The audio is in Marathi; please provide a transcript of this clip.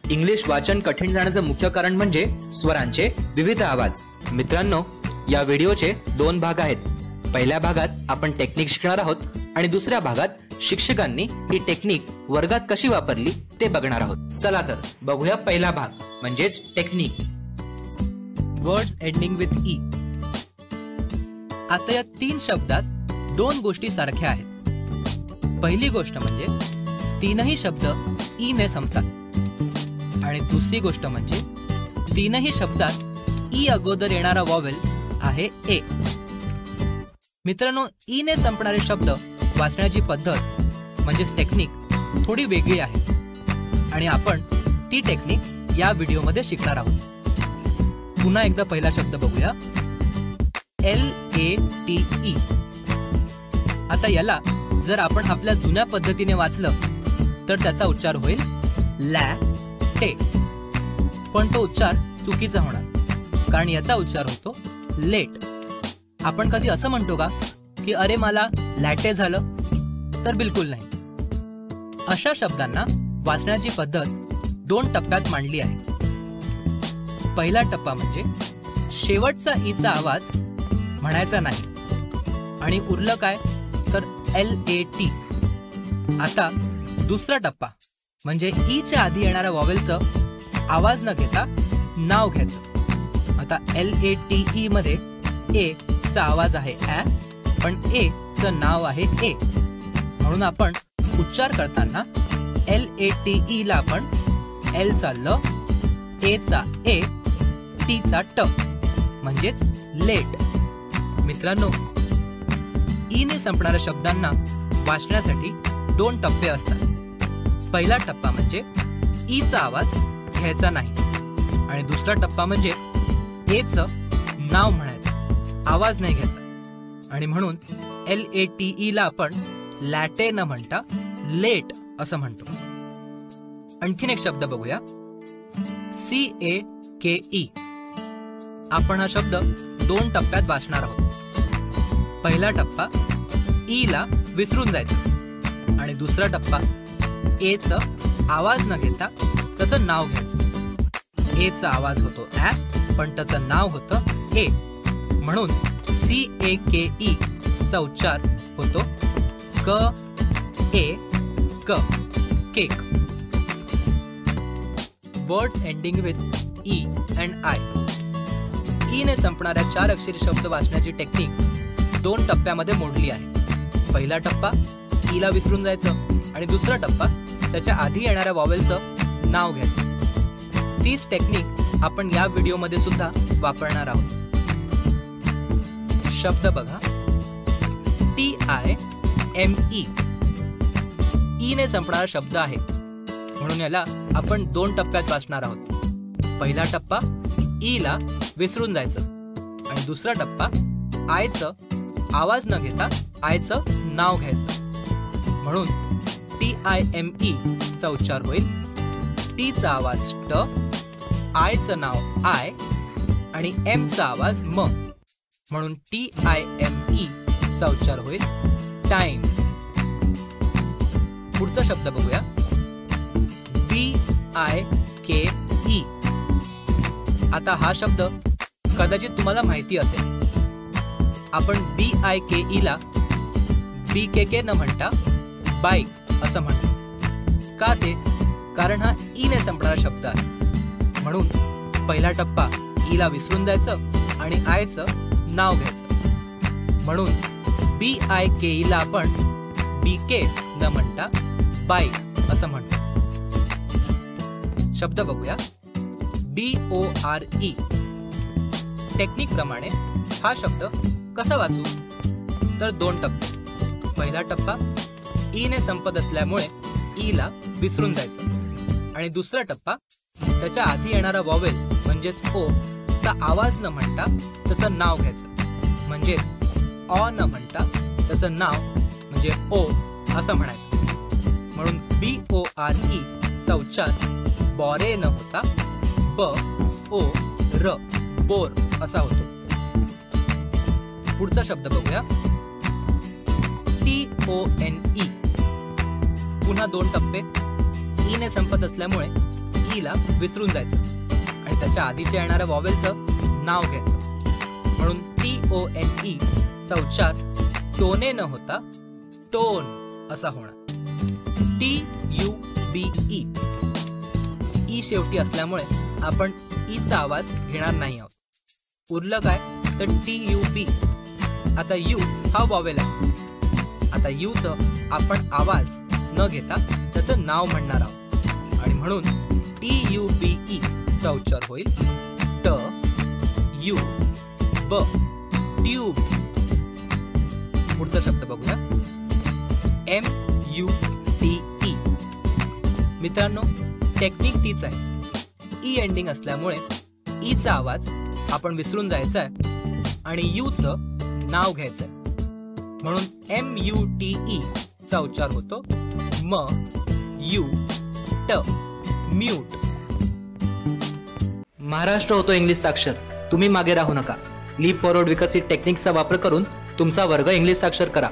इंग्लिश वाचन कठीण जाण्याचं मुख्य कारण म्हणजे स्वरांचे विविध आवाज. मित्रांनो, या व्हिडिओचे 2 भाग आहेत. पहिल्या भागात आपण टेक्निक शिकणार आहोत आणि दुसऱ्या भागात शिक्षकांनी ही टेक्निक वर्गात कशी वापरली ते बघणार आहोत. चला तर बघूया पहिला भाग म्हणजेच technique. Words ending with E. आता या 3 शब्दात 2 गोष्टी सारख्या आहेत. पहिली गोष्ट म्हणजे 3ही शब्द ई ने संपतात आणि दुसरी गोष्ट म्हणजे 3ही शब्दात ई अगोदर येणारा वॉवेल आहे ए. मित्रांनो, ई ने संपणारे शब्द वाचण्याची पद्धत म्हणजेच टेक्निक थोडी वेगळी आहे आणि आपण ती टेक्निक या व्हिडिओमध्ये शिकणार आहोत. पुन्हा एकदा पहिला शब्द बघूया, LATE. आता याला जर आपण आपल्या जुन्या पद्धतीने वाचलं तर त्याचा उच्चार होईल लॅटे, पण तो उच्चार चुकीचा होणार कारण याचा उच्चार होतो लेट. आपण कधी असं म्हणतो का की अरे मला लॅटे झालं? तर बिलकुल नाही. अशा शब्दांना वाचण्याची पद्धत 2 टप्प्यात मांडली आहे. पहिला टप्पा म्हणजे शेवटचा ईचा आवाज म्हणायचा नाही आणि उरलं काय तर LAT. आता दुसरा टप्पा म्हणजे ईच्या आधी येणाऱ्या वॉवेलचं आवाज न घेता नाव घ्यायचं. आता LATE मध्ये ए चा आवाज आहे ॲ, पण ए चं नाव आहे ए, म्हणून आपण उच्चार करताना LATE ला आपण L चा ल, ए चा ए, टी चा ट म्हणजेच लेट. मित्रांनो, ई ने संपणाऱ्या शब्दांना वाचण्यासाठी 2 टप्पे असतात. पहिला टप्पा म्हणजे ई चा आवाज घ्यायचा नाही आणि दुसरा टप्पा म्हणजे ए चं नाव म्हणायचं, आवाज नाही घ्यायचा. आणि म्हणून LATE ला आपण लॅटे न म्हणता लेट असं म्हणतो. आणखीन एक शब्द बघूया, CAKE. आपण हा शब्द 2 टप्प्यात वाचणार आहोत. पहिला टप्पा ई ला विसरून जायचं आणि दुसरा टप्पा ए चा आवाज न घेता त्याचं नाव घ्यायचं. ए चा आवाज होतो ॲ, पण त्याचं नाव होतं ए, म्हणून CAKE चा उच्चार होतो क ए क, cake. Words ending with E and I. E ने संपणाऱ्या 4 अक्षरी शब्द वाचण्याची टेक्निक 2 टप्प्यामध्ये मोडली आहे. पहिला टप्पा ई ला विसरून जायचं आणि दुसरा टप्पा त्याच्या आधी येणाऱ्या वॉवेलचं नाव घ्यायचं. तीच टेक्निक आपण या व्हिडिओमध्ये सुद्धा वापरणार आहोत. शब्द बघा, TIME. ई ने संपणारा शब्द आहे म्हणून याला आपण 2 टप्प्यात वाचणार आहोत. पहिला टप्पा ई ला विसरून जायचं आणि दुसरा टप्पा आयचं आवाज न घेता आयचं नाव घ्यायचं, म्हणून TIME चा उच्चार होईल टी चा आवाज ट, आयचं नाव आय आणि एम चा आवाज म, म्हणून TIME चा उच्चार होईल टाइम. पुढचा शब्द बघूया, BIKE. आता हा शब्द कदाचित तुम्हाला माहिती असेल. आपण BIKE ला BKK न म्हणता बाईक असं म्हणतो. का ते? कारण हा ई ने संपणारा शब्द आहे. म्हणून पहिला टप्पा ई ला विसरून जायचं आणि आयचं नाव घ्यायचं, म्हणून BIKE ला आपण BK न म्हणता बाईक असं म्हणतो. शब्द बघूया, BORE. टेक्निक प्रमाणे हा शब्द कसा वाचू तर 2 टप्पे. पहिला टप्पा ई ने संपत असल्यामुळे ई ला विसरून जायचं आणि दुसरा टप्पा त्याच्या आधी येणारा वॉवेल म्हणजेच ओ चा आवाज न म्हणता त्याचं नाव घ्यायचं, म्हणजे ऑ न म्हणता त्याचं नाव म्हणजे ओ असं म्हणायचं. म्हणून BORE चा उच्चार बॉरे न होता BOR, बोर असा होतो. पुढचा शब्द बघूया, TONE. पुन्हा 2 टप्पे. ई ने संपत असल्यामुळे ई ला विसरून जायचं आणि त्याच्या आधीच्या येणाऱ्या वॉवेलचं नाव घ्यायचं. म्हणून TONE चा उच्चार टोने न होता टोन असा होणार. TUBE ई शेवटी असल्यामुळे आपण ई चा आवाज घेणार नाही आहोत. उरलं काय तर TUB. आता यू हा वॉवेल आहे. आता यू च आपण आवाज न घेता त्याचं नाव म्हणणार आहोत आणि म्हणून TUBE चा उच्चार होईल ट यू ब ट्यूब. पुढचा शब्द बघूया. MUTE. मित्रांनो, टेक्निक तीच आहे. ई एंडिंग असल्यामुळे ई चा आवाज आपण विसरून जायचा आहे आणि यू चं नाव घ्यायचंय. म्हणून MUTE चा उच्चार होतो म यू ट म्यूट. महाराष्ट्र होतो इंग्लिश साक्षर. तुम्ही मागे राहू नका. लीप फॉरवर्ड विकसित टेक्निक्सचा वापर करून तुमचा वर्ग इंग्लिश साक्षर करा.